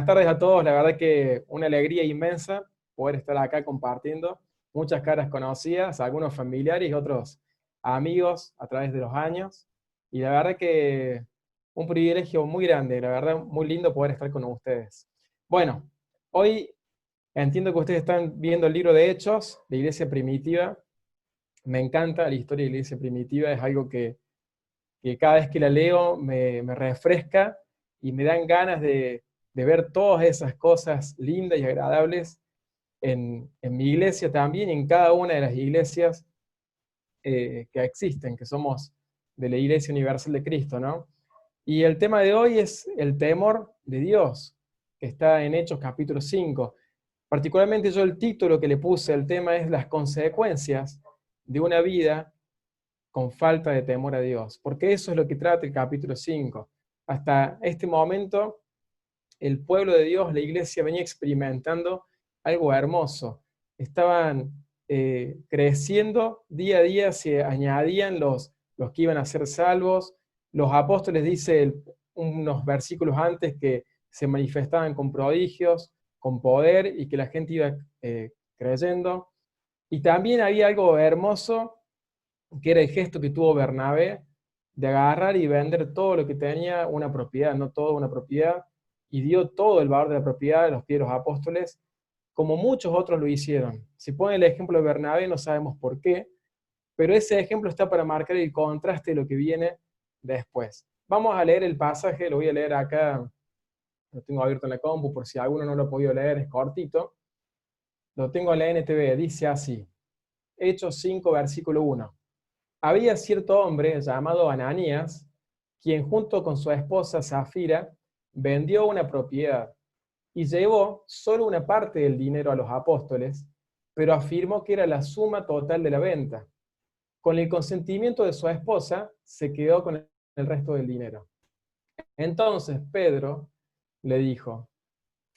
Buenas tardes a todos, la verdad que una alegría inmensa poder estar acá compartiendo muchas caras conocidas, algunos familiares y otros amigos a través de los años. Y la verdad que un privilegio muy grande, la verdad muy lindo poder estar con ustedes. Bueno, hoy entiendo que ustedes están viendo el libro de Hechos, de Iglesia Primitiva. Me encanta la historia de la Iglesia Primitiva, es algo que cada vez que la leo me refresca y me dan ganas de ver todas esas cosas lindas y agradables en mi iglesia también y en cada una de las iglesias que existen, que somos de la Iglesia Universal de Cristo, ¿no? Y el tema de hoy es el temor de Dios, que está en Hechos capítulo 5. Particularmente yo el título que le puse al tema es las consecuencias de una vida con falta de temor a Dios, porque eso es lo que trata el capítulo 5. Hasta este momento, el pueblo de Dios, la iglesia, venía experimentando algo hermoso. Estaban creciendo día a día, se añadían los que iban a ser salvos. Los apóstoles, dice unos versículos antes, que se manifestaban con prodigios, con poder, y que la gente iba creyendo. Y también había algo hermoso que era el gesto que tuvo Bernabé de agarrar y vender todo lo que tenía, una propiedad, no toda una propiedad, y dio todo el valor de la propiedad a los pies de los apóstoles, como muchos otros lo hicieron. Si pone el ejemplo de Bernabé, no sabemos por qué, pero ese ejemplo está para marcar el contraste de lo que viene después. Vamos a leer el pasaje, lo voy a leer acá, lo tengo abierto en la compu, por si alguno no lo ha podido leer, es cortito. Lo tengo en la NTV, dice así, Hechos 5, versículo 1. Había cierto hombre llamado Ananías, quien junto con su esposa Zafira vendió una propiedad y llevó solo una parte del dinero a los apóstoles, pero afirmó que era la suma total de la venta. Con el consentimiento de su esposa, se quedó con el resto del dinero. Entonces Pedro le dijo: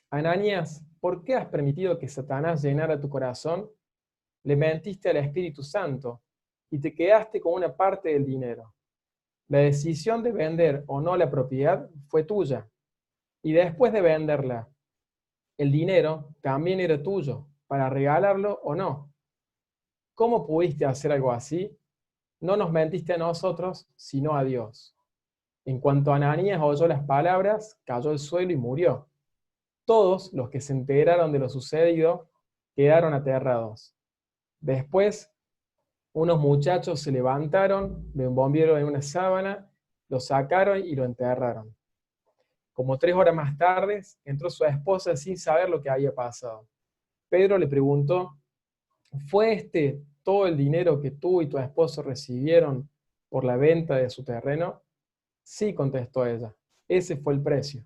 Ananías, ¿por qué has permitido que Satanás llenara tu corazón? Le mentiste al Espíritu Santo y te quedaste con una parte del dinero. La decisión de vender o no la propiedad fue tuya. Y después de venderla, el dinero también era tuyo, para regalarlo o no. ¿Cómo pudiste hacer algo así? No nos mentiste a nosotros, sino a Dios. En cuanto Ananías oyó las palabras, cayó al suelo y murió. Todos los que se enteraron de lo sucedido quedaron aterrados. Después, unos muchachos se levantaron, lo envolvieron en una sábana, lo sacaron y lo enterraron. Como 3 horas más tarde, entró su esposa sin saber lo que había pasado. Pedro le preguntó: ¿fue este todo el dinero que tú y tu esposo recibieron por la venta de su terreno? Sí, contestó ella, ese fue el precio.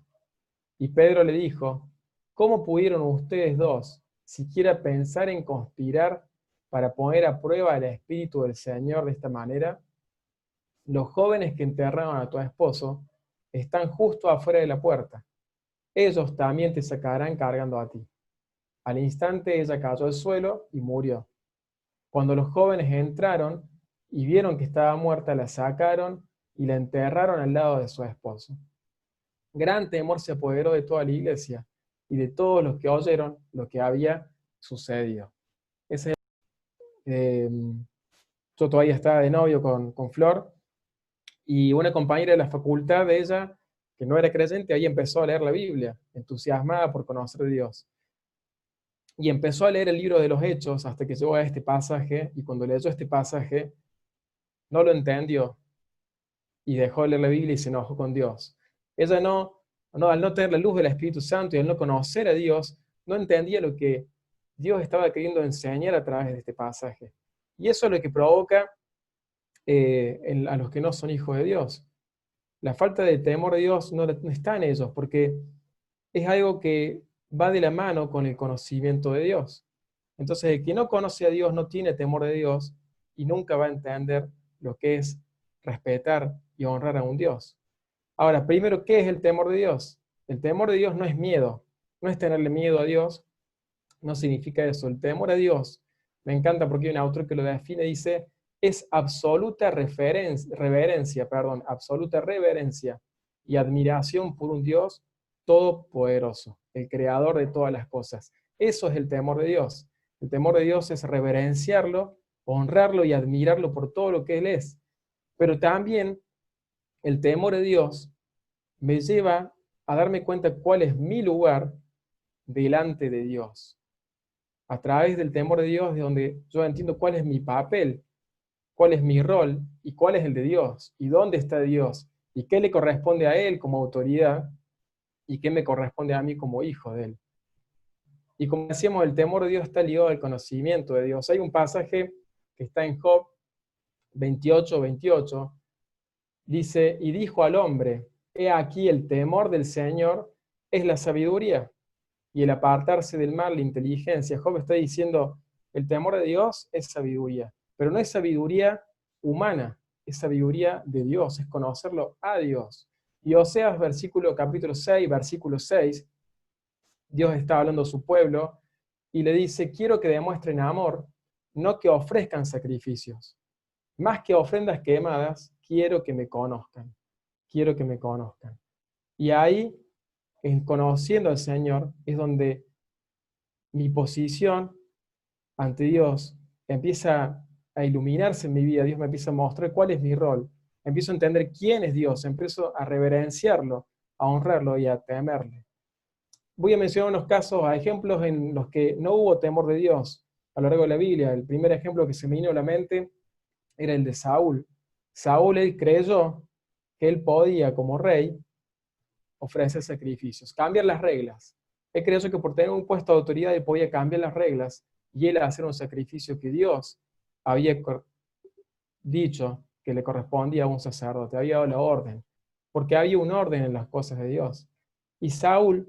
Y Pedro le dijo: ¿cómo pudieron ustedes dos siquiera pensar en conspirar para poner a prueba el Espíritu del Señor de esta manera? Los jóvenes que enterraron a tu esposo están justo afuera de la puerta. Ellos también te sacarán cargando a ti. Al instante ella cayó al suelo y murió. Cuando los jóvenes entraron y vieron que estaba muerta, la sacaron y la enterraron al lado de su esposo. Gran temor se apoderó de toda la iglesia y de todos los que oyeron lo que había sucedido. Ese, eh, yo todavía estaba de novio con Flor, y una compañera de la facultad de ella, que no era creyente, ahí empezó a leer la Biblia, entusiasmada por conocer a Dios. Y empezó a leer el libro de los Hechos hasta que llegó a este pasaje, y cuando leyó este pasaje no lo entendió y dejó de leer la Biblia y se enojó con Dios. Ella al no tener la luz del Espíritu Santo y al no conocer a Dios, no entendía lo que Dios estaba queriendo enseñar a través de este pasaje. Y eso es lo que provoca a los que no son hijos de Dios. La falta de temor de Dios no está en ellos, porque es algo que va de la mano con el conocimiento de Dios. Entonces, el que no conoce a Dios no tiene temor de Dios y nunca va a entender lo que es respetar y honrar a un Dios. Ahora, primero, ¿qué es el temor de Dios? El temor de Dios no es miedo, no es tenerle miedo a Dios, no significa eso. El temor a Dios, me encanta porque hay un autor que lo define, dice, es absoluta absoluta reverencia y admiración por un Dios todopoderoso. el creador de todas las cosas. Eso es el temor de Dios. El temor de Dios es reverenciarlo, honrarlo y admirarlo por todo lo que Él es. Pero también el temor de Dios me lleva a darme cuenta cuál es mi lugar delante de Dios. A través del temor de Dios, de donde yo entiendo cuál es mi papel, cuál es mi rol y cuál es el de Dios, y dónde está Dios, y qué le corresponde a Él como autoridad, y qué me corresponde a mí como hijo de Él. Y como decíamos, el temor de Dios está ligado al conocimiento de Dios. Hay un pasaje que está en Job 28:28, dice, y dijo al hombre, he aquí el temor del Señor es la sabiduría, y el apartarse del mal, la inteligencia. Job está diciendo, el temor de Dios es sabiduría, pero no es sabiduría humana, es sabiduría de Dios, es conocerlo a Dios. Y Oseas, capítulo 6, versículo 6, Dios está hablando a su pueblo y le dice, quiero que demuestren amor, no que ofrezcan sacrificios. Más que ofrendas quemadas, quiero que me conozcan. Quiero que me conozcan. Y ahí, en conociendo al Señor, es donde mi posición ante Dios empieza a iluminarse en mi vida. Dios me empieza a mostrar cuál es mi rol. Empiezo a entender quién es Dios. Empiezo a reverenciarlo, a honrarlo y a temerle. Voy a mencionar unos casos, ejemplos en los que no hubo temor de Dios a lo largo de la Biblia. El primer ejemplo que se me vino a la mente era el de Saúl. Saúl, él creyó que él podía, como rey, ofrecer sacrificios, cambiar las reglas. Él creyó que por tener un puesto de autoridad él podía cambiar las reglas y él hacer un sacrificio que Dios había dicho que le correspondía a un sacerdote, había dado la orden, porque había un orden en las cosas de Dios. Y Saúl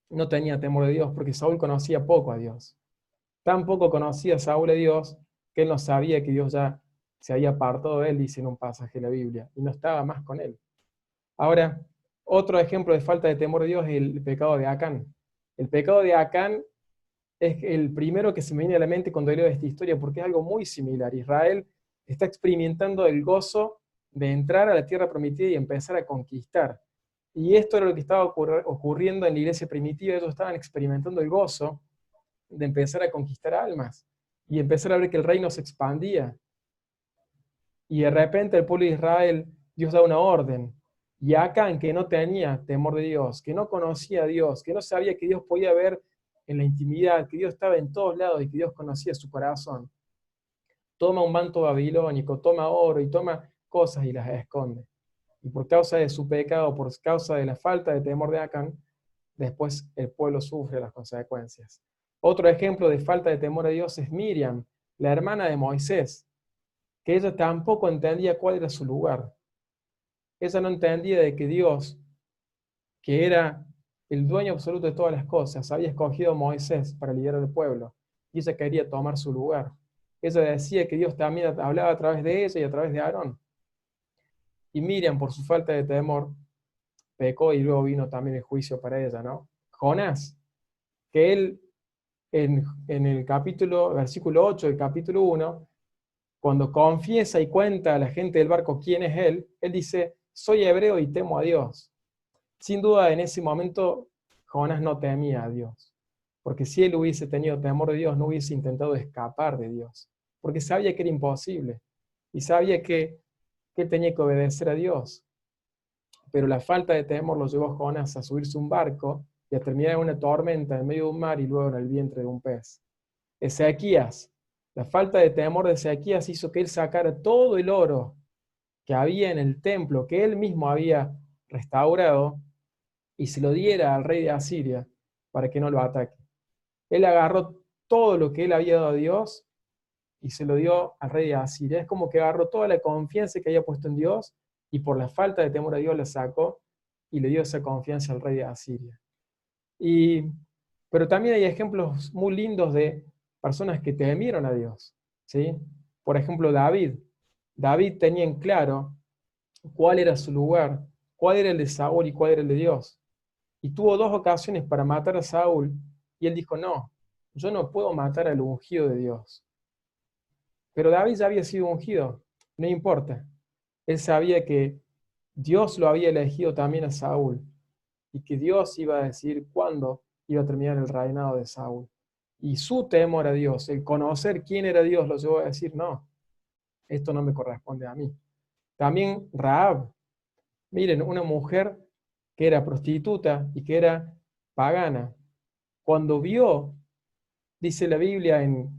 no tenía temor de Dios porque Saúl conocía poco a Dios. Tan poco conocía Saúl a Dios que él no sabía que Dios ya se había apartado de él, dice en un pasaje de la Biblia, y no estaba más con él. Ahora, otro ejemplo de falta de temor de Dios es el pecado de Acán. El pecado de Acán es el primero que se me viene a la mente cuando leo esta historia, porque es algo muy similar. Israel está experimentando el gozo de entrar a la tierra prometida y empezar a conquistar. Y esto era lo que estaba ocurriendo en la iglesia primitiva. Ellos estaban experimentando el gozo de empezar a conquistar almas y empezar a ver que el reino se expandía. Y de repente el pueblo de Israel, Dios da una orden. Y Acán, que no tenía temor de Dios, que no conocía a Dios, que no sabía que Dios podía ver en la intimidad, que Dios estaba en todos lados y que Dios conocía su corazón, toma un manto babilónico, toma oro y toma cosas y las esconde. Y por causa de su pecado, por causa de la falta de temor de Acán, después el pueblo sufre las consecuencias. Otro ejemplo de falta de temor a Dios es Miriam, la hermana de Moisés, que ella tampoco entendía cuál era su lugar. Ella no entendía de que Dios, que era el dueño absoluto de todas las cosas, había escogido a Moisés para liderar al pueblo, y ella quería tomar su lugar. Ella decía que Dios también hablaba a través de ella y a través de Aarón. Y Miriam, por su falta de temor, pecó y luego vino también el juicio para ella, ¿no? Jonás, que él en el versículo 8 del capítulo 1, cuando confiesa y cuenta a la gente del barco quién es él dice, soy hebreo y temo a Dios. Sin duda, en ese momento, Jonás no temía a Dios, porque si él hubiese tenido temor de Dios, no hubiese intentado escapar de Dios, porque sabía que era imposible, y sabía que él tenía que obedecer a Dios. Pero la falta de temor lo llevó a Jonás a subirse a un barco y a terminar en una tormenta en medio de un mar y luego en el vientre de un pez. Ezequías, la falta de temor de Ezequías hizo que él sacara todo el oro que había en el templo, que él mismo había restaurado, y se lo diera al rey de Asiria para que no lo ataque. Él agarró todo lo que él había dado a Dios y se lo dio al rey de Asiria. Es como que agarró toda la confianza que había puesto en Dios y por la falta de temor a Dios la sacó y le dio esa confianza al rey de Asiria. Pero también hay ejemplos muy lindos de personas que temieron a Dios, ¿sí? Por ejemplo, David. David tenía en claro cuál era su lugar, cuál era el de Saúl y cuál era el de Dios. Y tuvo dos ocasiones para matar a Saúl y él dijo, no, yo no puedo matar al ungido de Dios. Pero David ya había sido ungido, no importa. Él sabía que Dios lo había elegido también a Saúl y que Dios iba a decidir cuándo iba a terminar el reinado de Saúl. Y su temor a Dios, el conocer quién era Dios, lo llevó a decir, no, esto no me corresponde a mí. También Rahab, miren, una mujer que era prostituta y que era pagana, cuando vio, dice la Biblia en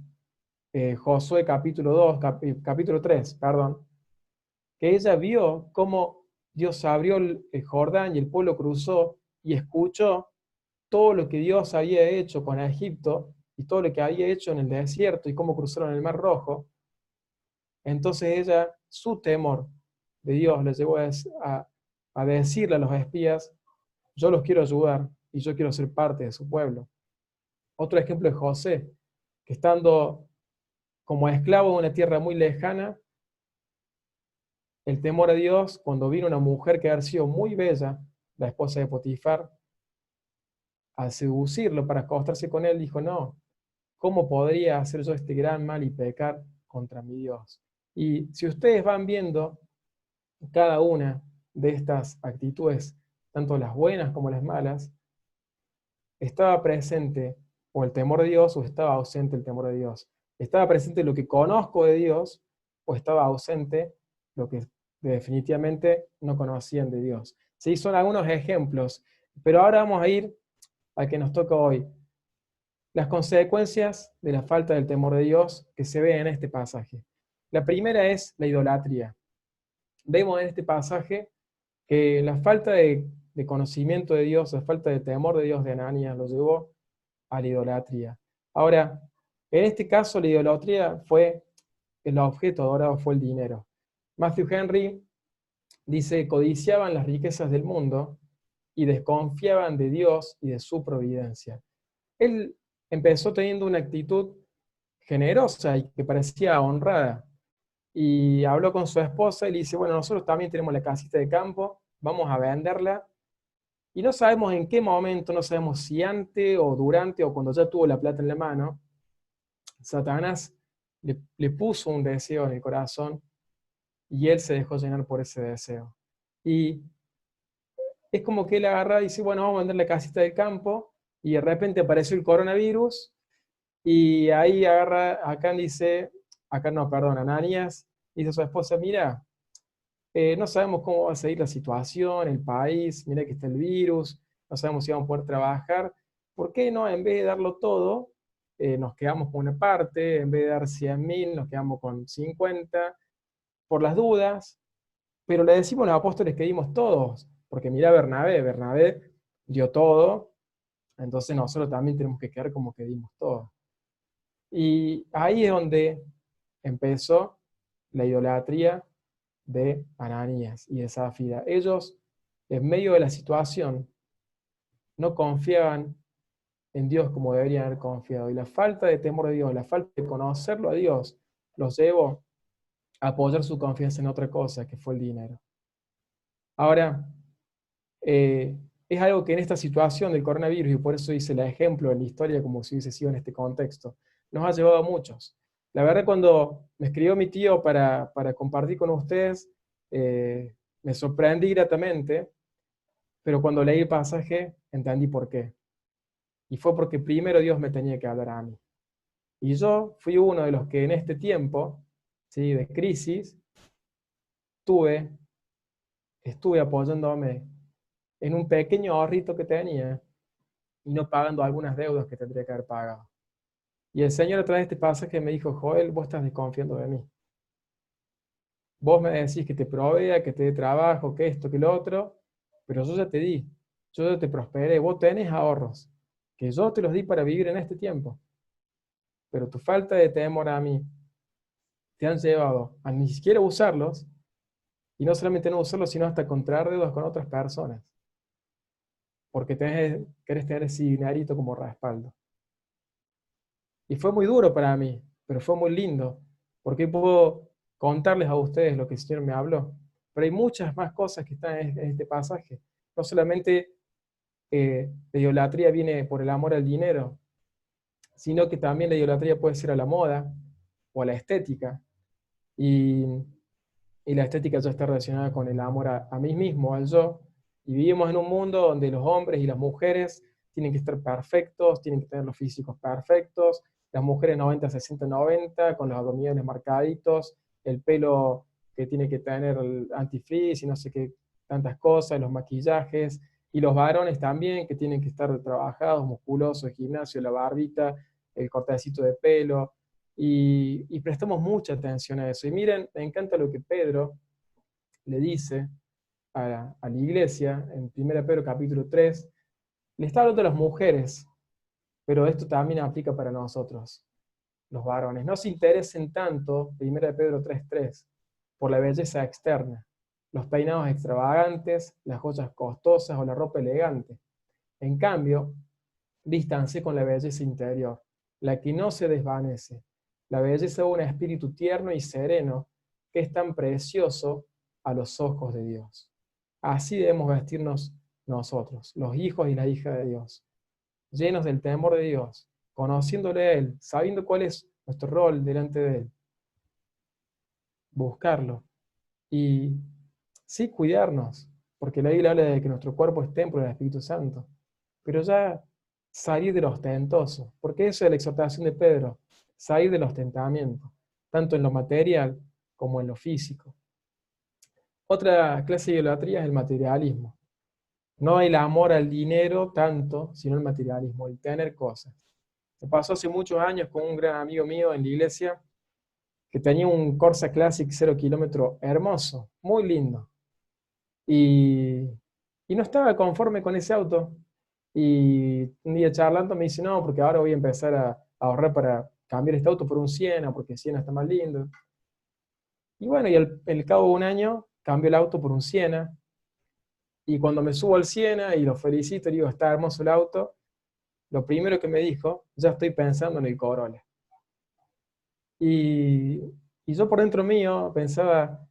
Josué capítulo 2, capítulo 3, perdón, que ella vio cómo Dios abrió el Jordán y el pueblo cruzó y escuchó todo lo que Dios había hecho con Egipto y todo lo que había hecho en el desierto y cómo cruzaron el Mar Rojo. Entonces ella, su temor de Dios le llevó a decirle a los espías, yo los quiero ayudar y yo quiero ser parte de su pueblo. Otro ejemplo es José, que estando como esclavo en una tierra muy lejana, el temor a Dios, cuando vino una mujer que había sido muy bella, la esposa de Potifar, al seducirlo para acostarse con él, dijo, no, ¿cómo podría hacer yo este gran mal y pecar contra mi Dios? Y si ustedes van viendo cada una de estas actitudes, tanto las buenas como las malas, estaba presente o el temor de Dios o estaba ausente el temor de Dios. Estaba presente lo que conozco de Dios o estaba ausente lo que definitivamente no conocían de Dios. Sí, son algunos ejemplos, pero ahora vamos a ir al que nos toca hoy. Las consecuencias de la falta del temor de Dios que se ve en este pasaje. La primera es la idolatría. Vemos en este pasaje que la falta de conocimiento de Dios, la falta de temor de Dios de Ananías lo llevó a la idolatría. Ahora, en este caso la idolatría fue, el objeto adorado fue el dinero. Matthew Henry dice, codiciaban las riquezas del mundo y desconfiaban de Dios y de su providencia. Él empezó teniendo una actitud generosa y que parecía honrada. Y habló con su esposa y le dice, bueno, nosotros también tenemos la casita de campo, vamos a venderla. Y no sabemos en qué momento, no sabemos si antes o durante o cuando ya tuvo la plata en la mano, Satanás le puso un deseo en el corazón y él se dejó llenar por ese deseo. Y es como que él agarra y dice, bueno, vamos a vender la casita del campo, y de repente apareció el coronavirus, y ahí agarra, acá dice, acá no, perdón, Ananías, dice a su esposa, mira, no sabemos cómo va a seguir la situación, el país, mira que está el virus, no sabemos si vamos a poder trabajar, ¿por qué no, en vez de darlo todo, nos quedamos con una parte, en vez de dar 100.000, nos quedamos con 50, por las dudas, pero le decimos a los apóstoles que dimos todos, porque mira Bernabé dio todo, entonces nosotros también tenemos que quedar como que dimos todo. Y ahí es donde empezó la idolatría de Ananías y de Zafira. Ellos, en medio de la situación, no confiaban en Dios como deberían haber confiado. Y la falta de temor de Dios, la falta de conocerlo a Dios, los llevó a apoyar su confianza en otra cosa, que fue el dinero. Ahora, es algo que en esta situación del coronavirus, y por eso hice el ejemplo en la historia como si hubiese sido en este contexto, nos ha llevado a muchos. La verdad, cuando me escribió mi tío para compartir con ustedes, me sorprendí gratamente, pero cuando leí el pasaje entendí por qué. Y fue porque primero Dios me tenía que hablar a mí. Y yo fui uno de los que en este tiempo, ¿sí?, de crisis, estuve apoyándome en un pequeño ahorrito que tenía y no pagando algunas deudas que tendría que haber pagado. Y el Señor a través de este pasaje me dijo, Joel, vos estás desconfiando de mí. Vos me decís que te provea, que te dé trabajo, que esto, que lo otro, pero yo ya te di, yo ya te prosperé, vos tenés ahorros, que yo te los di para vivir en este tiempo. Pero tu falta de temor a mí te han llevado a ni siquiera usarlos, y no solamente no usarlos, sino hasta contraer deudas con otras personas, porque querés tener ese dinerito como respaldo. Y fue muy duro para mí, pero fue muy lindo, porque puedo contarles a ustedes lo que el Señor me habló. Pero hay muchas más cosas que están en este pasaje. No solamente la idolatría viene por el amor al dinero, sino que también la idolatría puede ser a la moda o a la estética. Y, y la estética ya está relacionada con el amor a mí mismo, al yo. Y vivimos en un mundo donde los hombres y las mujeres tienen que estar perfectos, tienen que tener los físicos perfectos, las mujeres 90, 60, 90, con los abdominales marcaditos, el pelo que tiene que tener el antifreeze y no sé qué, tantas cosas, los maquillajes, y los varones también, que tienen que estar trabajados, musculosos, el gimnasio, la barbita, el cortecito de pelo, y prestamos mucha atención a eso. Y miren, me encanta lo que Pedro le dice a la iglesia en 1 Pedro capítulo 3, le está hablando a las mujeres, pero esto también aplica para nosotros, los varones. No se interesen tanto, 1 Pedro 3:3, por la belleza externa, los peinados extravagantes, las joyas costosas o la ropa elegante. En cambio, vístanse con la belleza interior, la que no se desvanece, la belleza de un espíritu tierno y sereno, que es tan precioso a los ojos de Dios. Así debemos vestirnos nosotros, los hijos y las hijas de Dios, llenos del temor de Dios, conociéndole a Él, sabiendo cuál es nuestro rol delante de Él, buscarlo y sí cuidarnos, porque la Biblia habla de que nuestro cuerpo es templo del Espíritu Santo, pero ya salir de lo ostentoso, porque eso es la exhortación de Pedro, salir del ostentamiento, tanto en lo material como en lo físico. Otra clase de idolatría es el materialismo. No el amor al dinero tanto, sino el materialismo, el tener cosas. Me pasó hace muchos años con un gran amigo mío en la iglesia que tenía un Corsa Classic 0 kilómetro hermoso, muy lindo. Y, y no estaba conforme con ese auto. Y un día charlando me dice, no, porque ahora voy a empezar a ahorrar para cambiar este auto por un Siena, porque Siena está más lindo. Y bueno, y al cabo de un año cambió el auto por un Siena. Y cuando me subo al Siena y lo felicito, le digo, está hermoso el auto, lo primero que me dijo, ya estoy pensando en el Corolla. Y, y yo por dentro mío pensaba,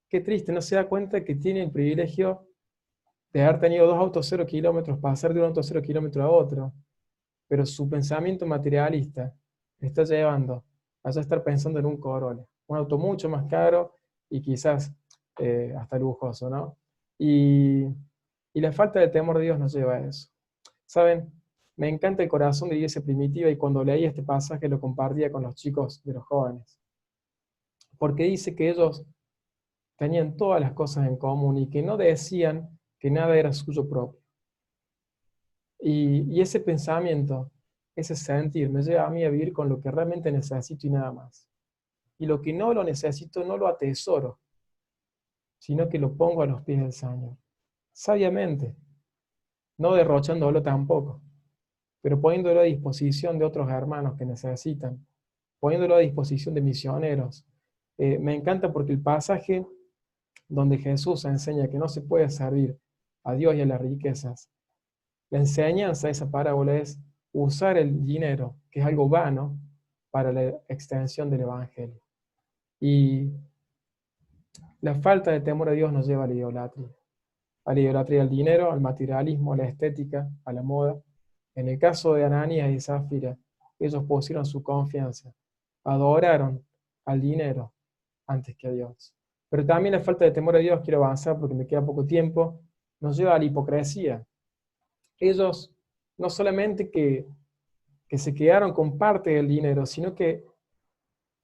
qué triste, no se da cuenta que tiene el privilegio de haber tenido dos autos 0 kilómetros, pasar de un auto 0 kilómetro a otro, pero su pensamiento materialista le está llevando a ya estar pensando en un Corolla, un auto mucho más caro y quizás hasta lujoso, ¿no? Y, y la falta de temor de Dios nos lleva a eso. ¿Saben? Me encanta el corazón de la iglesia primitiva y cuando leí este pasaje lo compartía con los chicos de los jóvenes, porque dice que ellos tenían todas las cosas en común y que no decían que nada era suyo propio. Y ese pensamiento, ese sentir, me lleva a mí a vivir con lo que realmente necesito y nada más. Y lo que no lo necesito no lo atesoro, sino que lo pongo a los pies del Señor. Sabiamente, no derrochándolo tampoco, pero poniéndolo a disposición de otros hermanos que necesitan, poniéndolo a disposición de misioneros. Me encanta porque el pasaje donde Jesús enseña que no se puede servir a Dios y a las riquezas, la enseñanza de esa parábola es usar el dinero, que es algo vano, para la extensión del Evangelio. Y la falta de temor a Dios nos lleva a la idolatría al dinero, al materialismo, a la estética, a la moda. En el caso de Ananías y Zafira, ellos pusieron su confianza, adoraron al dinero antes que a Dios. Pero también la falta de temor a Dios, quiero avanzar porque me queda poco tiempo, nos lleva a la hipocresía. Ellos no solamente que se quedaron con parte del dinero, sino que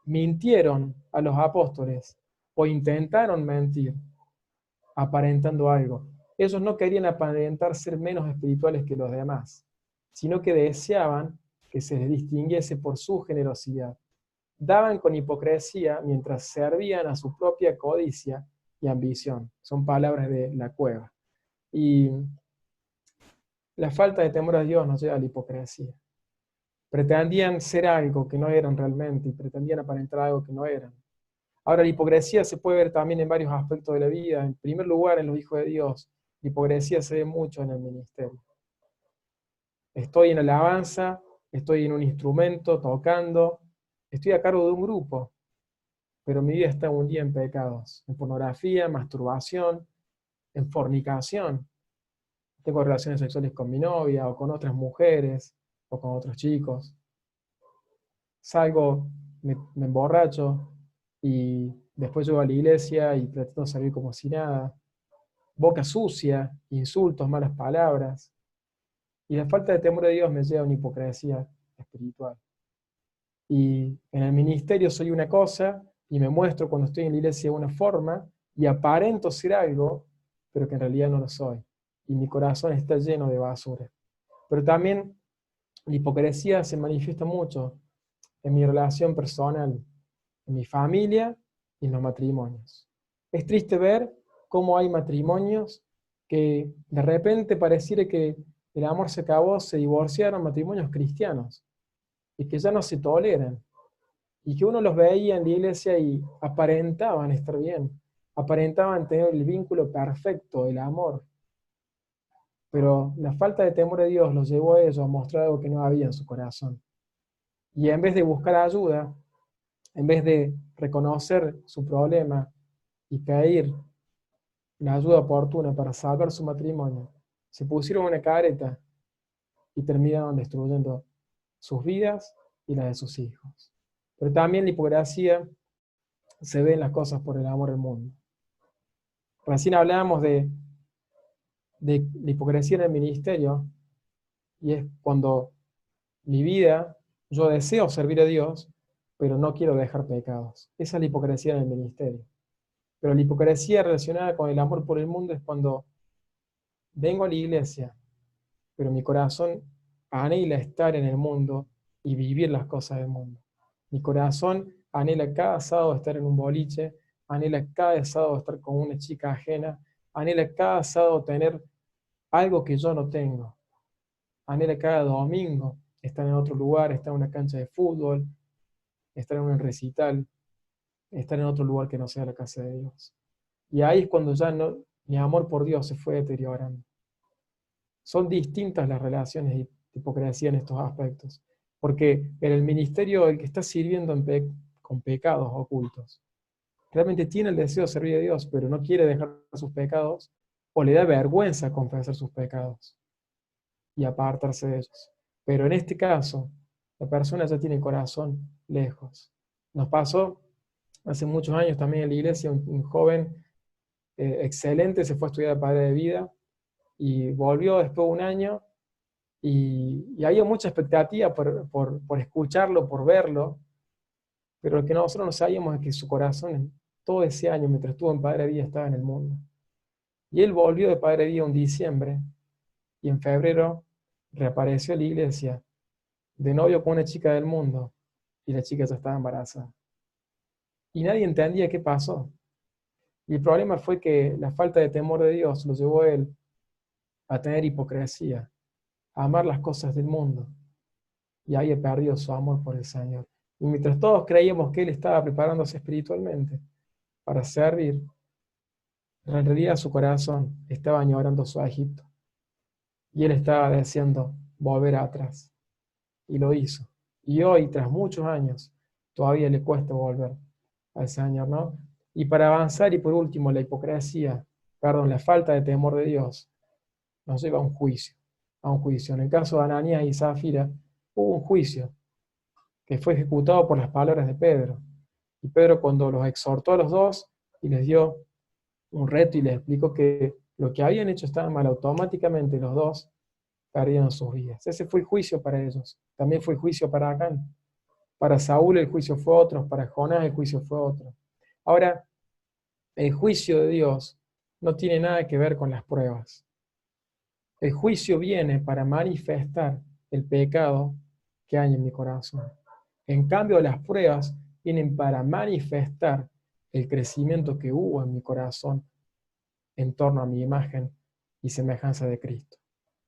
mintieron a los apóstoles o intentaron mentir aparentando algo. Ellos no querían aparentar ser menos espirituales que los demás, sino que deseaban que se les distinguiese por su generosidad. Daban con hipocresía mientras servían a su propia codicia y ambición. Son palabras de la cueva. Y la falta de temor a Dios nos lleva a la hipocresía. Pretendían ser algo que no eran realmente y pretendían aparentar algo que no eran. Ahora, la hipocresía se puede ver también en varios aspectos de la vida. En primer lugar, en los hijos de Dios. La hipocresía se ve mucho en el ministerio. Estoy en alabanza, estoy en un instrumento tocando, estoy a cargo de un grupo, pero mi vida está hundida en pecados, en pornografía, masturbación, en fornicación. Tengo relaciones sexuales con mi novia o con otras mujeres o con otros chicos. Salgo, me emborracho y después llego a la iglesia y pretendo salir como si nada. Boca sucia, insultos, malas palabras. Y la falta de temor de Dios me lleva a una hipocresía espiritual. Y en el ministerio soy una cosa, y me muestro cuando estoy en la iglesia de una forma, y aparento ser algo, pero que en realidad no lo soy. Y mi corazón está lleno de basura. Pero también la hipocresía se manifiesta mucho en mi relación personal, en mi familia y en los matrimonios. Es triste ver cómo hay matrimonios que de repente pareciera que el amor se acabó, se divorciaron, matrimonios cristianos, y que ya no se toleran, y que uno los veía en la iglesia y aparentaban estar bien, aparentaban tener el vínculo perfecto, el amor, pero la falta de temor de Dios los llevó a ellos a mostrar algo que no había en su corazón. Y en vez de buscar ayuda, en vez de reconocer su problema y pedir la ayuda oportuna para salvar su matrimonio, se pusieron una careta y terminaron destruyendo sus vidas y las de sus hijos. Pero también la hipocresía se ve en las cosas por el amor al mundo. Recién hablábamos de la hipocresía en el ministerio, y es cuando mi vida, yo deseo servir a Dios, pero no quiero dejar pecados. Esa es la hipocresía en el ministerio. Pero la hipocresía relacionada con el amor por el mundo es cuando vengo a la iglesia, pero mi corazón anhela estar en el mundo y vivir las cosas del mundo. Mi corazón anhela cada sábado estar en un boliche, anhela cada sábado estar con una chica ajena, anhela cada sábado tener algo que yo no tengo, anhela cada domingo estar en otro lugar, estar en una cancha de fútbol, estar en un recital, estar en otro lugar que no sea la casa de Dios. Y ahí es cuando ya no, mi amor por Dios se fue deteriorando. Son distintas las relaciones de hipocresía en estos aspectos, porque en el ministerio el que está sirviendo con pecados ocultos, realmente tiene el deseo de servir a Dios, pero no quiere dejar sus pecados, o le da vergüenza confesar sus pecados y apartarse de ellos. Pero en este caso, la persona ya tiene el corazón lejos. Nos pasó hace muchos años también en la iglesia, un joven excelente se fue a estudiar Padre de Vida y volvió después de un año, y había mucha expectativa por escucharlo, por verlo, pero lo que nosotros no sabíamos es que su corazón en todo ese año, mientras estuvo en Padre de Vida, estaba en el mundo. Y él volvió de Padre de Vida en diciembre, y en febrero reapareció en la iglesia de novio con una chica del mundo, y la chica ya estaba embarazada. Y nadie entendía qué pasó. Y el problema fue que la falta de temor de Dios lo llevó a él a tener hipocresía, a amar las cosas del mundo, y había perdido su amor por el Señor. Y mientras todos creíamos que él estaba preparándose espiritualmente para servir, en realidad su corazón estaba añorando su Egipto, y él estaba deseando volver atrás, y lo hizo. Y hoy, tras muchos años, todavía le cuesta volver al Señor, ¿no? Y para avanzar, y por último, la hipocresía, perdón, la falta de temor de Dios, nos lleva a un juicio, a un juicio. En el caso de Ananías y Zafira, hubo un juicio que fue ejecutado por las palabras de Pedro. Y Pedro, cuando los exhortó a los dos y les dio un reto y les explicó que lo que habían hecho estaba mal, automáticamente los dos perdieron sus vidas. Ese fue el juicio para ellos. También fue el juicio para Acán. Para Saúl el juicio fue otro, para Jonás el juicio fue otro. Ahora, el juicio de Dios no tiene nada que ver con las pruebas. El juicio viene para manifestar el pecado que hay en mi corazón. En cambio, las pruebas vienen para manifestar el crecimiento que hubo en mi corazón en torno a mi imagen y semejanza de Cristo.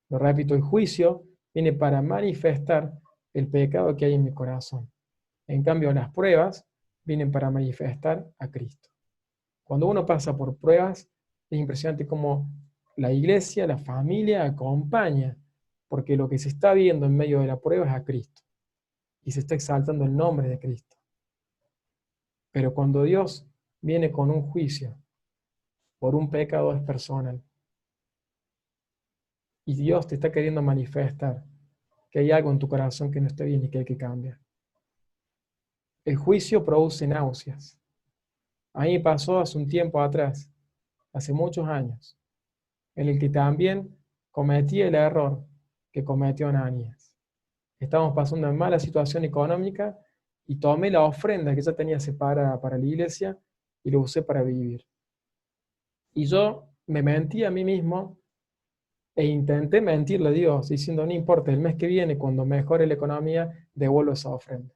Lo repito, el juicio viene para manifestar el pecado que hay en mi corazón. En cambio, las pruebas vienen para manifestar a Cristo. Cuando uno pasa por pruebas, es impresionante cómo la iglesia, la familia acompaña, porque lo que se está viendo en medio de la prueba es a Cristo, y se está exaltando el nombre de Cristo. Pero cuando Dios viene con un juicio por un pecado, es personal, y Dios te está queriendo manifestar que hay algo en tu corazón que no está bien y que hay que cambiar. El juicio produce náuseas. A mí me pasó hace un tiempo atrás, hace muchos años, en el que también cometí el error que cometió Ananías. Estábamos pasando una mala situación económica y tomé la ofrenda que ya tenía separada para la iglesia y lo usé para vivir. Y yo me mentí a mí mismo e intenté mentirle a Dios, diciendo, no importa, el mes que viene, cuando mejore la economía, devuelvo esa ofrenda.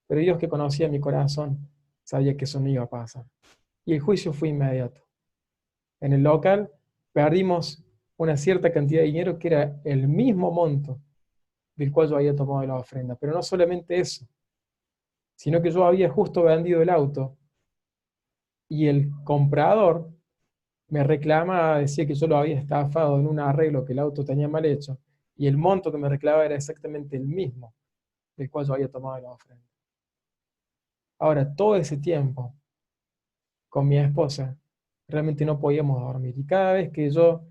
Pero Dios, que conocía mi corazón, sabía que eso no iba a pasar. Y el juicio fue inmediato. En el local perdimos una cierta cantidad de dinero que era el mismo monto del cual yo había tomado la ofrenda. Pero no solamente eso, sino que yo había justo vendido el auto y el comprador me reclama, decía que yo lo había estafado en un arreglo que el auto tenía mal hecho, y el monto que me reclamaba era exactamente el mismo del cual yo había tomado la ofrenda. Ahora, todo ese tiempo con mi esposa, realmente no podíamos dormir. Y cada vez que yo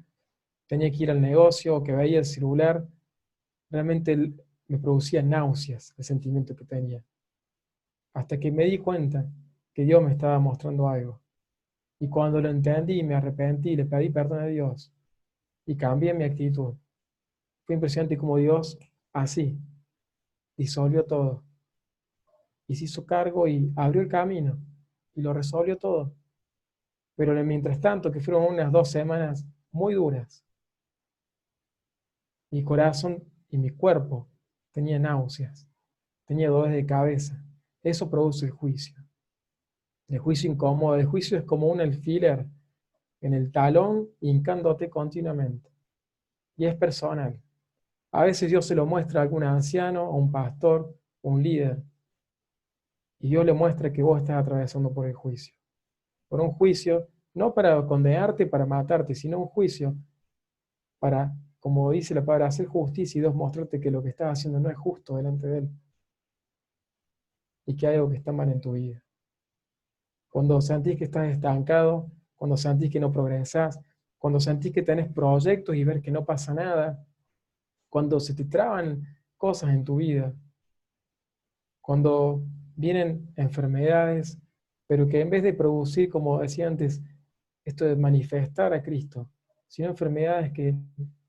tenía que ir al negocio o que veía el celular, realmente me producía náuseas el sentimiento que tenía. Hasta que me di cuenta que Dios me estaba mostrando algo. Y cuando lo entendí, me arrepentí, le pedí perdón a Dios y cambié mi actitud. Fue impresionante como Dios, así, disolvió todo. Y se hizo cargo y abrió el camino y lo resolvió todo. Pero mientras tanto, que fueron unas 2 semanas muy duras, mi corazón y mi cuerpo tenía náuseas, tenía dolores de cabeza. Eso produce el juicio. El juicio incómodo, el juicio es como un alfiler en el talón hincándote continuamente. Y es personal. A veces Dios se lo muestra a algún anciano, a un pastor, a un líder. Y Dios le muestra que vos estás atravesando por el juicio. Por un juicio, no para condenarte, para matarte, sino un juicio para, como dice la palabra, hacer justicia y Dios mostrarte que lo que estás haciendo no es justo delante de Él y que hay algo que está mal en tu vida. Cuando sentís que estás estancado, cuando sentís que no progresás, cuando sentís que tenés proyectos y ver que no pasa nada, cuando se te traban cosas en tu vida, cuando vienen enfermedades, pero que en vez de producir, como decía antes, esto de manifestar a Cristo, sino enfermedades que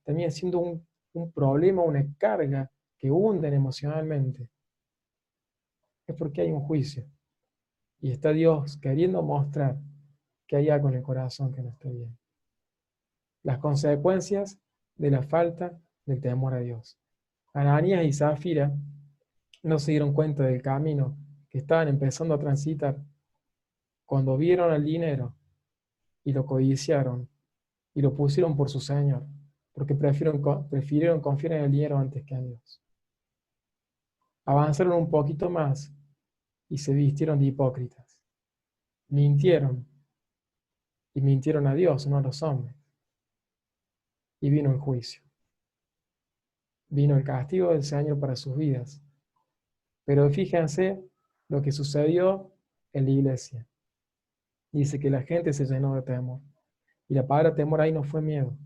terminan siendo un problema, una carga que hunden emocionalmente, es porque hay un juicio. Y está Dios queriendo mostrar que hay algo en el corazón que no está bien. Las consecuencias de la falta del temor a Dios. Ananías y Zafira no se dieron cuenta del camino que estaban empezando a transitar cuando vieron el dinero y lo codiciaron y lo pusieron por su Señor, porque prefirieron confiar en el dinero antes que en Dios. Avanzaron un poquito más y se vistieron de hipócritas. Mintieron y mintieron a Dios, no a los hombres. Y vino el juicio. Vino el castigo del Señor para sus vidas. Pero fíjense lo que sucedió en la iglesia. Dice que la gente se llenó de temor. Y la palabra temor ahí no fue miedo.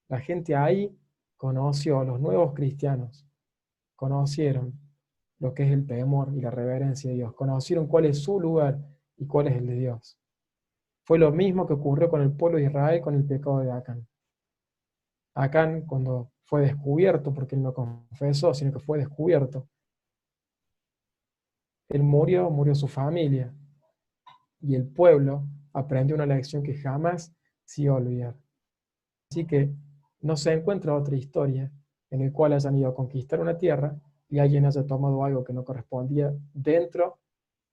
La gente ahí conoció, los nuevos cristianos conocieron lo que es el temor y la reverencia de Dios. Conocieron cuál es su lugar y cuál es el de Dios. Fue lo mismo que ocurrió con el pueblo de Israel con el pecado de Acán. Acán, cuando fue descubierto, porque él no confesó, sino que fue descubierto, él murió su familia, y el pueblo aprendió una lección que jamás se iba a olvidar. Así que no se encuentra otra historia en la cual hayan ido a conquistar una tierra y alguien haya tomado algo que no correspondía dentro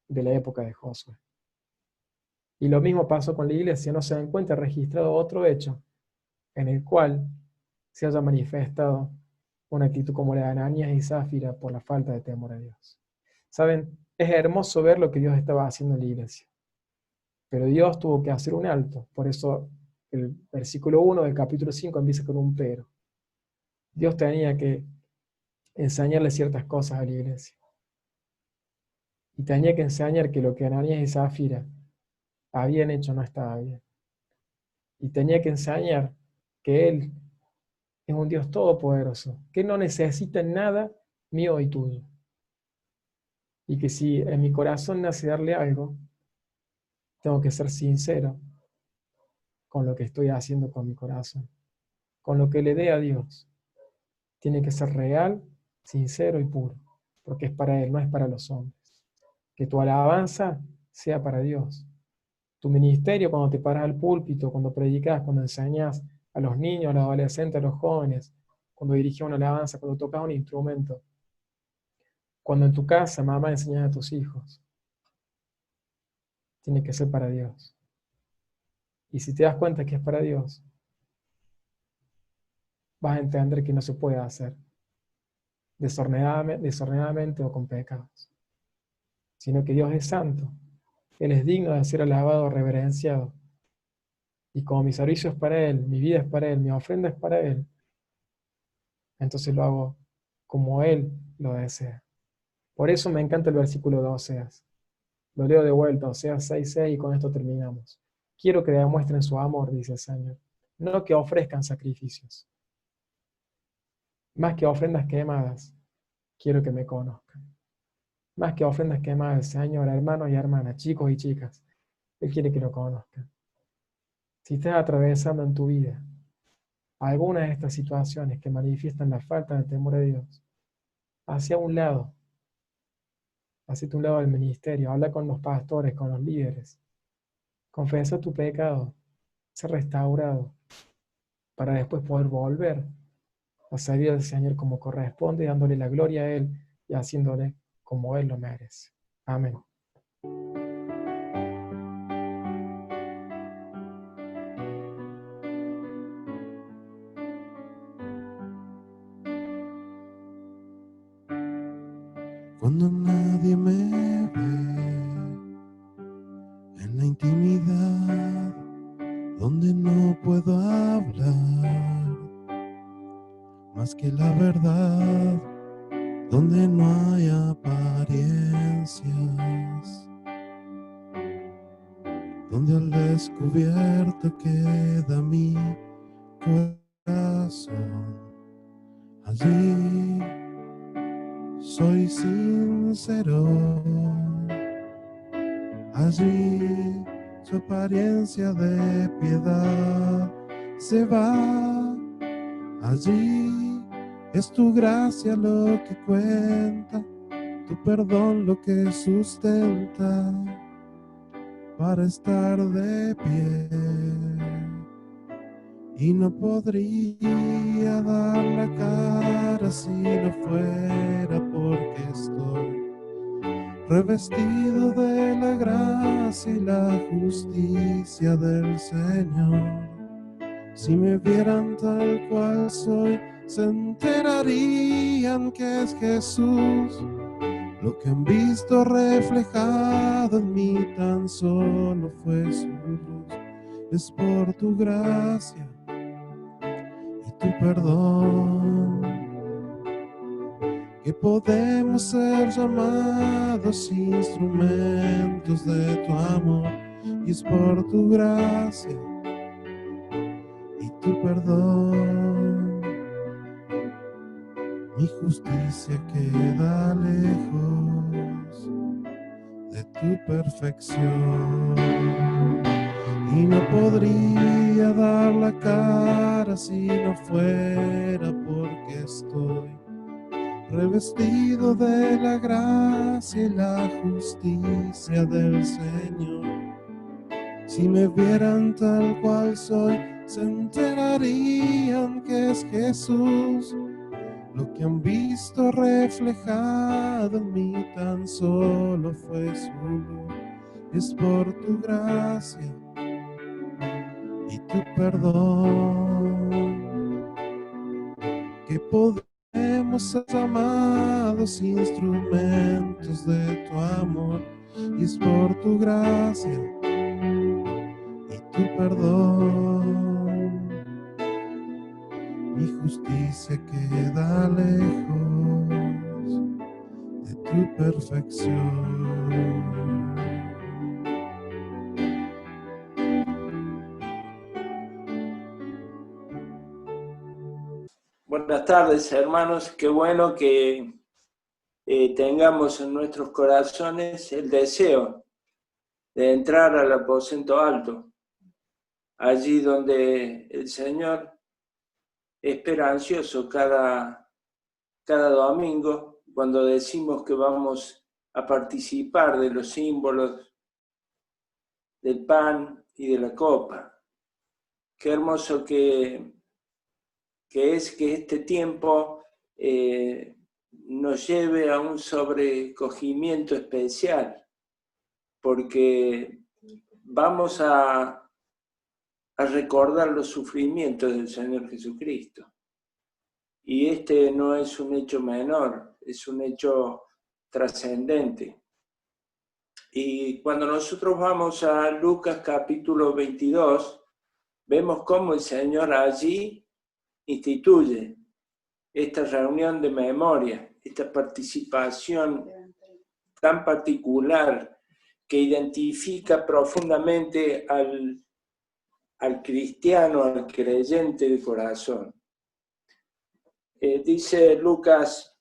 de la época de Josué. Y lo mismo pasó con la iglesia, no se encuentra registrado otro hecho en el cual se haya manifestado una actitud como la de Ananías y Zafira por la falta de temor a Dios. Saben, es hermoso ver lo que Dios estaba haciendo en la iglesia, pero Dios tuvo que hacer un alto. Por eso el versículo 1 del capítulo 5 empieza con un pero. Dios tenía que enseñarle ciertas cosas a la iglesia. Y tenía que enseñar que lo que Ananías y Zafira habían hecho no estaba bien. Y tenía que enseñar que Él es un Dios todopoderoso, que no necesita nada mío y tuyo. Y que si en mi corazón nace darle algo, tengo que ser sincero con lo que estoy haciendo con mi corazón, con lo que le dé a Dios. Tiene que ser real, sincero y puro, porque es para Él, no es para los hombres. Que tu alabanza sea para Dios. Tu ministerio, cuando te paras al púlpito, cuando predicas, cuando enseñas a los niños, a los adolescentes, a los jóvenes, cuando diriges una alabanza, cuando tocas un instrumento, cuando en tu casa, mamá, enseñas a tus hijos, tiene que ser para Dios. Y si te das cuenta que es para Dios, vas a entender que no se puede hacer desordenadamente o con pecados, sino que Dios es santo. Él es digno de ser alabado, reverenciado. Y como mi servicio es para Él, mi vida es para Él, mi ofrenda es para Él, entonces lo hago como Él lo desea. Por eso me encanta el versículo de Oseas. Lo leo de vuelta, Oseas 6:6, y con esto terminamos. Quiero que demuestren su amor, dice el Señor, no que ofrezcan sacrificios. Más que ofrendas quemadas, quiero que me conozcan. Más que ofrendas quemadas, Señor, hermanos y hermanas, chicos y chicas, Él quiere que lo conozcan. Si estás atravesando en tu vida alguna de estas situaciones que manifiestan la falta de temor de Dios, hacia un lado, hacete un lado del ministerio, habla con los pastores, con los líderes, confiesa tu pecado, sé restaurado, para después poder volver a servir al Señor como corresponde, dándole la gloria a Él y haciéndole como Él lo merece. Amén. Cuando nadie me ve en la intimidad, donde no puedo hablar más que la verdad, donde no hay apariencias, donde al descubierto queda mi corazón. Allí soy sincero, allí su apariencia de piedad se va, allí es tu gracia lo que cuenta, tu perdón lo que sustenta para estar de pie. Y no podría dar la cara si no fuera porque estoy revestido de la gracia y la justicia del Señor. Si me vieran tal cual soy, se enterarían que es Jesús. Lo que han visto reflejado en mí tan solo fue su luz. Es por tu gracia y tu perdón que podemos ser llamados instrumentos de tu amor, y es por tu gracia y tu perdón. Mi justicia queda lejos de tu perfección, y no podría dar la cara si no fuera porque estoy revestido de la gracia y la justicia del Señor. Si me vieran tal cual soy, se enterarían que es Jesús. Lo que han visto reflejado en mí tan solo fue su luz. Es por tu gracia y tu perdón que podemos ser llamados instrumentos de tu amor, y es por tu gracia y tu perdón. Mi justicia queda lejos de tu perfección. Buenas tardes, hermanos. Qué bueno que tengamos en nuestros corazones el deseo de entrar al aposento alto, allí donde el Señor espera ansioso cada cada domingo cuando decimos que vamos a participar de los símbolos del pan y de la copa. Qué hermoso que es que este tiempo nos lleve a un sobrecogimiento especial, porque vamos a recordar los sufrimientos del Señor Jesucristo. Y este no es un hecho menor, es un hecho trascendente. Y cuando nosotros vamos a Lucas capítulo 22, vemos cómo el Señor allí instituye esta reunión de memoria, esta participación tan particular que identifica profundamente al cristiano, al creyente de corazón. Dice Lucas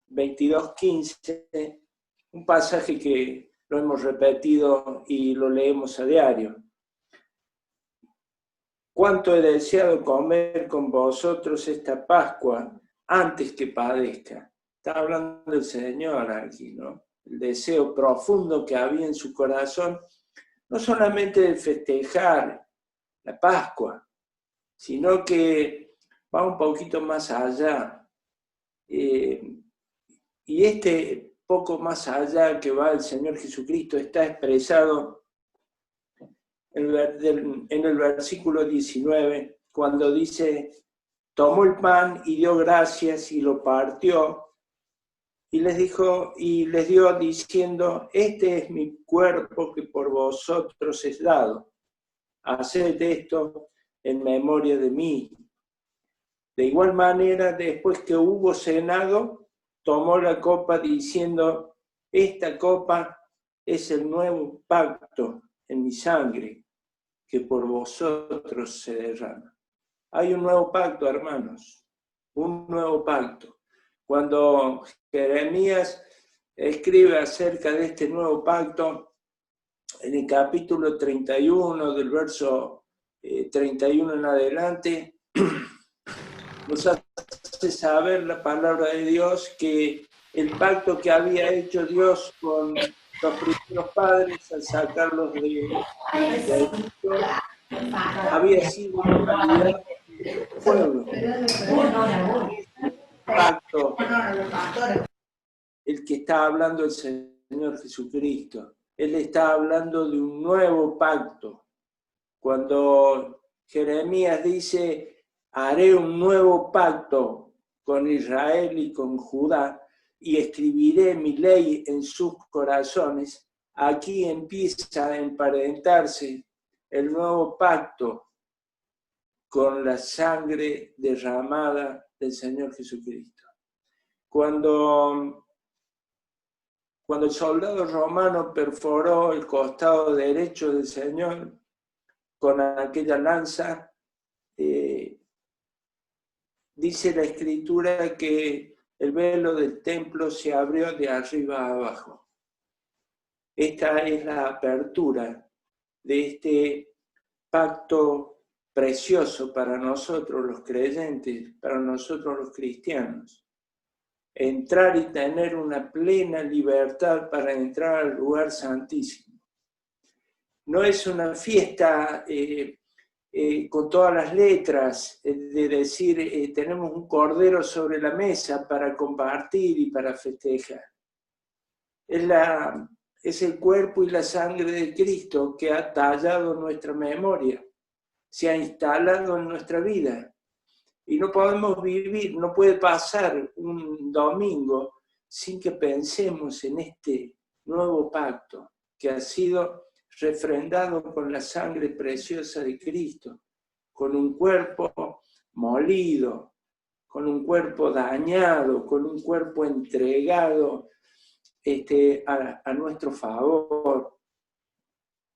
22:15, un pasaje que lo hemos repetido y lo leemos a diario. Cuánto he deseado comer con vosotros esta Pascua antes que padezca. Está hablando el Señor aquí, ¿no? El deseo profundo que había en su corazón, no solamente de festejar la Pascua, sino que va un poquito más allá. Y este poco más allá que va el Señor Jesucristo está expresado en el versículo 19, cuando dice, tomó el pan y dio gracias y lo partió, y les dio diciendo, este es mi cuerpo que por vosotros es dado. Haced esto en memoria de mí. De igual manera, después que hubo cenado, tomó la copa diciendo, esta copa es el nuevo pacto en mi sangre, que por vosotros se derrama. Hay un nuevo pacto, hermanos, un nuevo pacto. Cuando Jeremías escribe acerca de este nuevo pacto, en el capítulo 31, del verso 31 en adelante, nos hace saber la palabra de Dios que el pacto que había hecho Dios con los primeros padres al sacarlos de Egipto había sido en realidad el pueblo. Pacto, el que está hablando el Señor Jesucristo. Él está hablando de un nuevo pacto. Cuando Jeremías dice, haré un nuevo pacto con Israel y con Judá, y escribiré mi ley en sus corazones, aquí empieza a emparentarse el nuevo pacto con la sangre derramada del Señor Jesucristo. Cuando el soldado romano perforó el costado derecho del Señor con aquella lanza, dice la Escritura que el velo del templo se abrió de arriba a abajo. Esta es la apertura de este pacto precioso para nosotros los creyentes, para nosotros los cristianos. Entrar y tener una plena libertad para entrar al lugar santísimo. No es una fiesta con todas las letras, de decir, tenemos un cordero sobre la mesa para compartir y para festejar. Es el cuerpo y la sangre de Cristo que ha tallado nuestra memoria, se ha instalado en nuestra vida. Y no podemos vivir, no puede pasar un domingo sin que pensemos en este nuevo pacto que ha sido refrendado con la sangre preciosa de Cristo, con un cuerpo molido, con un dañado, con un cuerpo entregado a nuestro favor.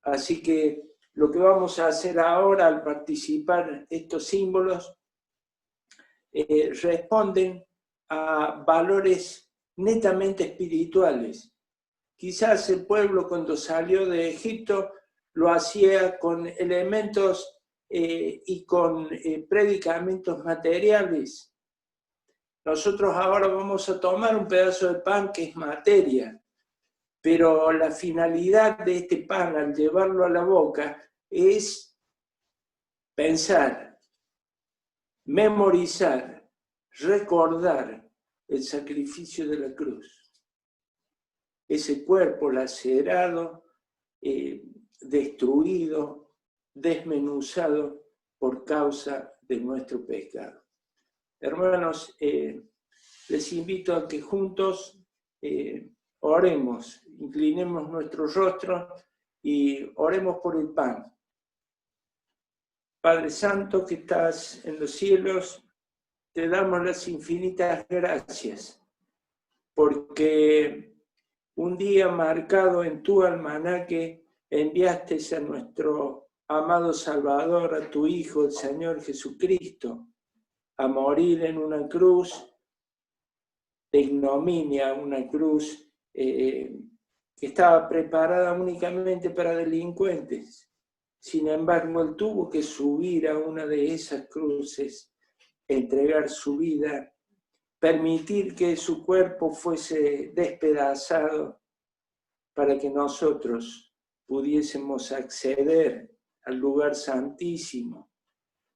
Así que lo que vamos a hacer ahora al participar estos símbolos responden a valores netamente espirituales. Quizás el pueblo cuando salió de Egipto lo hacía con elementos y con predicamentos materiales, Nosotros ahora vamos a tomar un pedazo de pan que es materia, pero la finalidad de este pan al llevarlo a la boca es pensar, memorizar, recordar el sacrificio de la cruz. Ese cuerpo lacerado, destruido, desmenuzado por causa de nuestro pecado. Hermanos, les invito a que juntos oremos, inclinemos nuestro rostro y oremos por el pan. Padre Santo que estás en los cielos, te damos las infinitas gracias, porque un día marcado en tu almanaque enviaste a nuestro amado Salvador, a tu Hijo, el Señor Jesucristo, a morir en una cruz de ignominia, una cruz que estaba preparada únicamente para delincuentes. Sin embargo, él tuvo que subir a una de esas cruces, entregar su vida, permitir que su cuerpo fuese despedazado para que nosotros pudiésemos acceder al lugar santísimo,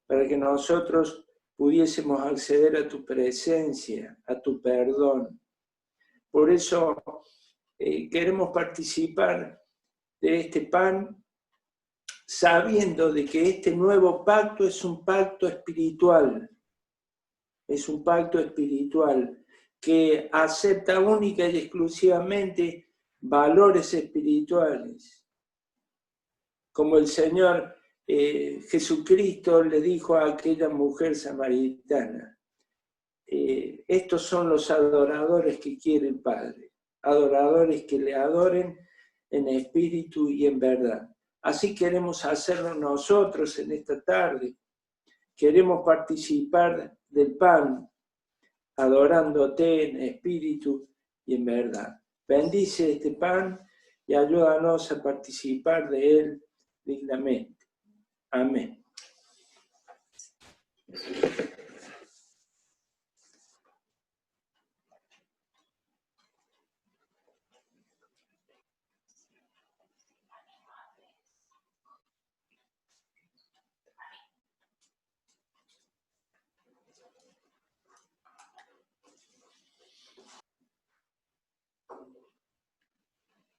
para que nosotros pudiésemos acceder a tu presencia, a tu perdón. Por eso queremos participar de este pan, sabiendo de que este nuevo pacto es un pacto espiritual, que acepta única y exclusivamente valores espirituales. Como el Señor Jesucristo le dijo a aquella mujer samaritana, estos son los adoradores que quiere el Padre, adoradores que le adoren en espíritu y en verdad. Así queremos hacerlo nosotros en esta tarde. Queremos participar del pan, adorándote en espíritu y en verdad. Bendice este pan y ayúdanos a participar de él dignamente. Amén.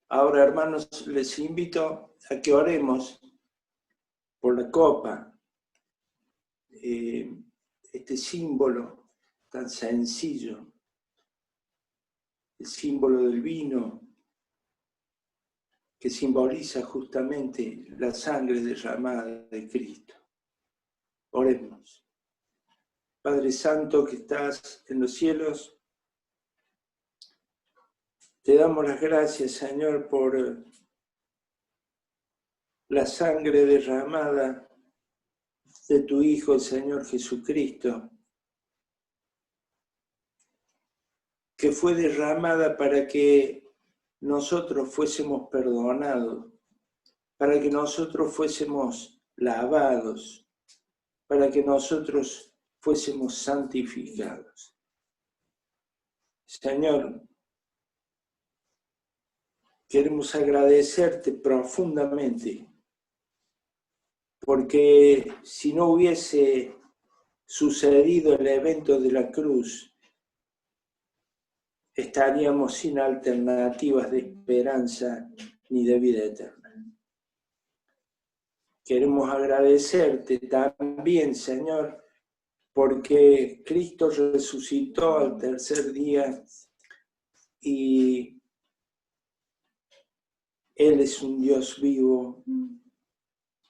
Ahora, hermanos, les invito a que oremos por la copa, este símbolo tan sencillo, el símbolo del vino, que simboliza justamente la sangre derramada de Cristo. Oremos. Padre Santo que estás en los cielos, te damos las gracias, Señor, por la sangre derramada de tu Hijo, el Señor Jesucristo, que fue derramada para que nosotros fuésemos perdonados, para que nosotros fuésemos lavados, para que nosotros fuésemos santificados. Señor, queremos agradecerte profundamente, porque si no hubiese sucedido el evento de la cruz, estaríamos sin alternativas de esperanza ni de vida eterna. Queremos agradecerte también, Señor, porque Cristo resucitó al tercer día y Él es un Dios vivo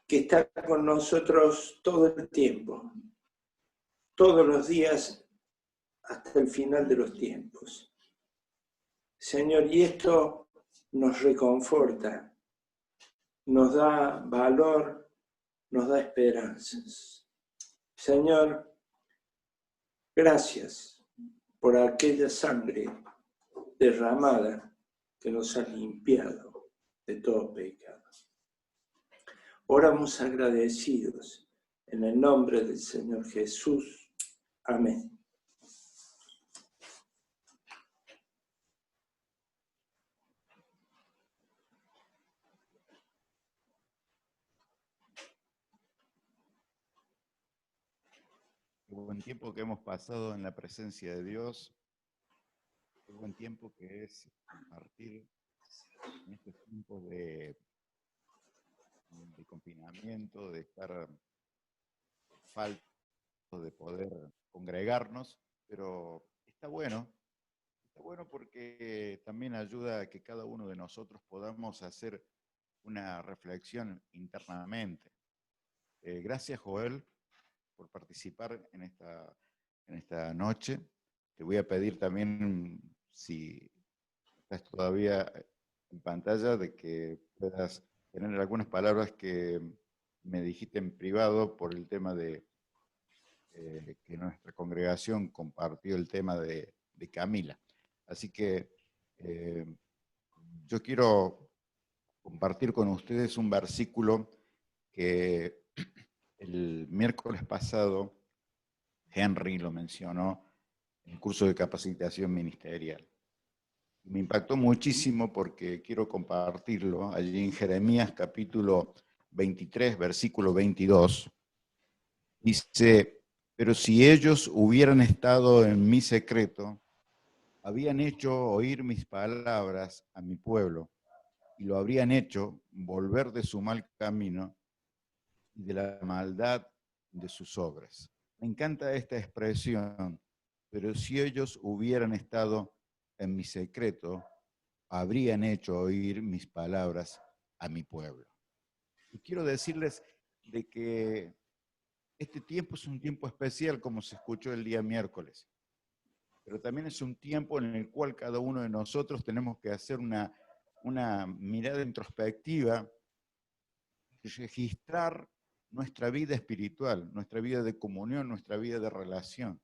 que está con nosotros todo el tiempo, todos los días hasta el final de los tiempos. Señor, y esto nos reconforta, nos da valor, nos da esperanzas. Señor, gracias por aquella sangre derramada que nos ha limpiado de todo pecado. Oramos agradecidos en el nombre del Señor Jesús. Amén. qué buen tiempo que hemos pasado en la presencia de Dios, qué buen tiempo que es compartir en estos tiempos de confinamiento, de estar falto de poder congregarnos, pero está bueno porque también ayuda a que cada uno de nosotros podamos hacer una reflexión internamente. Gracias, Joel, por participar en esta noche. Te voy a pedir también, si estás todavía en pantalla, de que puedas tener algunas palabras que me dijiste en privado por el tema de que nuestra congregación compartió el tema de Camila. Así que yo quiero compartir con ustedes un versículo que el miércoles pasado Henry lo mencionó en el curso de capacitación ministerial. Me impactó muchísimo porque quiero compartirlo allí en Jeremías capítulo 23, versículo 22. Dice: pero si ellos hubieran estado en mi secreto, habían hecho oír mis palabras a mi pueblo, y lo habrían hecho volver de su mal camino y de la maldad de sus obras. Me encanta esta expresión, pero si ellos hubieran estado en mi secreto, habrían hecho oír mis palabras a mi pueblo. Y quiero decirles de que este tiempo es un tiempo especial, como se escuchó el día miércoles, pero también es un tiempo en el cual cada uno de nosotros tenemos que hacer una mirada introspectiva y registrar nuestra vida espiritual, nuestra vida de comunión, nuestra vida de relación.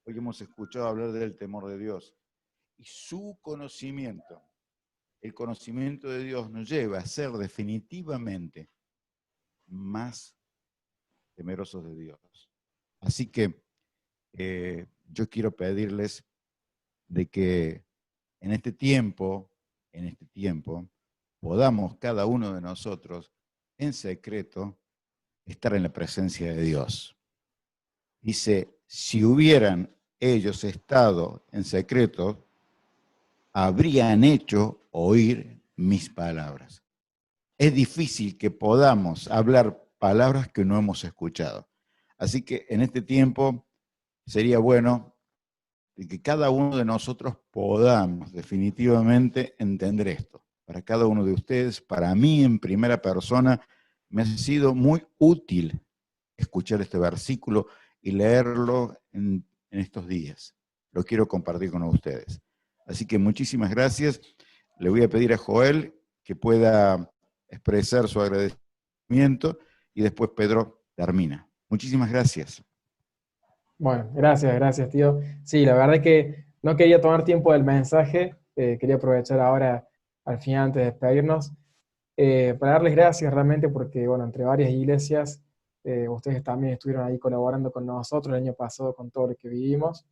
Hoy hemos escuchado hablar del temor de Dios y su conocimiento. El conocimiento de Dios nos lleva a ser definitivamente más temerosos de Dios. Así que yo quiero pedirles de que en este tiempo, podamos cada uno de nosotros, en secreto, estar en la presencia de Dios. Dice: si hubieran ellos estado en secreto, habrían hecho oír mis palabras. Es difícil que podamos hablar palabras que no hemos escuchado. Así que en este tiempo sería bueno que cada uno de nosotros podamos definitivamente entender esto. Para cada uno de ustedes, para mí en primera persona, me ha sido muy útil escuchar este versículo y leerlo en estos días. Lo quiero compartir con ustedes. Así que muchísimas gracias. Le voy a pedir a Joel que pueda expresar su agradecimiento y después Pedro termina. Muchísimas gracias. Bueno, gracias, tío. Sí, la verdad es que no quería tomar tiempo del mensaje, quería aprovechar ahora, al final, antes de despedirnos, para darles gracias realmente porque, bueno, entre varias iglesias, ustedes también estuvieron ahí colaborando con nosotros el año pasado con todo lo que vivimos.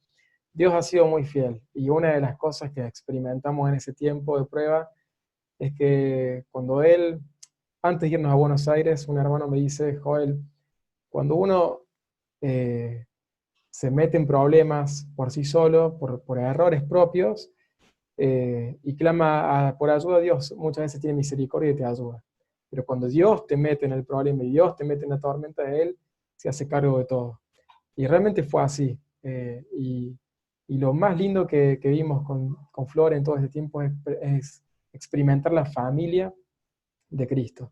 Dios ha sido muy fiel y una de las cosas que experimentamos en ese tiempo de prueba es que cuando antes de irnos a Buenos Aires, un hermano me dice: Joel, cuando uno se mete en problemas por sí solo, por errores propios, y clama por ayuda a Dios, muchas veces tiene misericordia y te ayuda. Pero cuando Dios te mete en el problema y Dios te mete en la tormenta, de Él se hace cargo de todo. Y realmente fue así. Y lo más lindo que vimos con Flor en todo este tiempo es experimentar la familia de Cristo.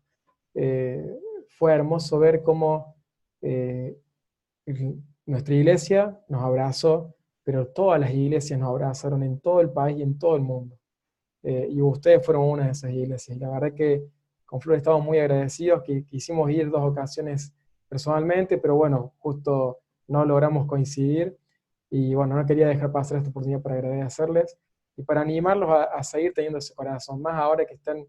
Fue hermoso ver cómo nuestra iglesia nos abrazó, pero todas las iglesias nos abrazaron en todo el país y en todo el mundo. Y ustedes fueron una de esas iglesias. Y la verdad que con Flor estamos muy agradecidos, que quisimos ir 2 ocasiones personalmente, pero bueno, justo no logramos coincidir. Y bueno, no quería dejar pasar esta oportunidad para agradecerles y para animarlos a seguir teniendo ese corazón, más ahora que están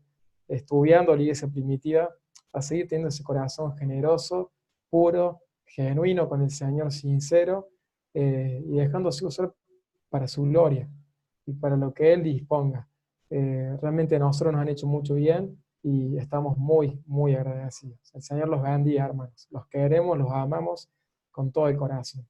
estudiando la iglesia primitiva, a seguir teniendo ese corazón generoso, puro, genuino con el Señor, sincero, y dejándose usar para su gloria y para lo que Él disponga. Realmente a nosotros nos han hecho mucho bien y estamos muy, muy agradecidos. El Señor los bendiga, hermanos. Los queremos, los amamos con todo el corazón.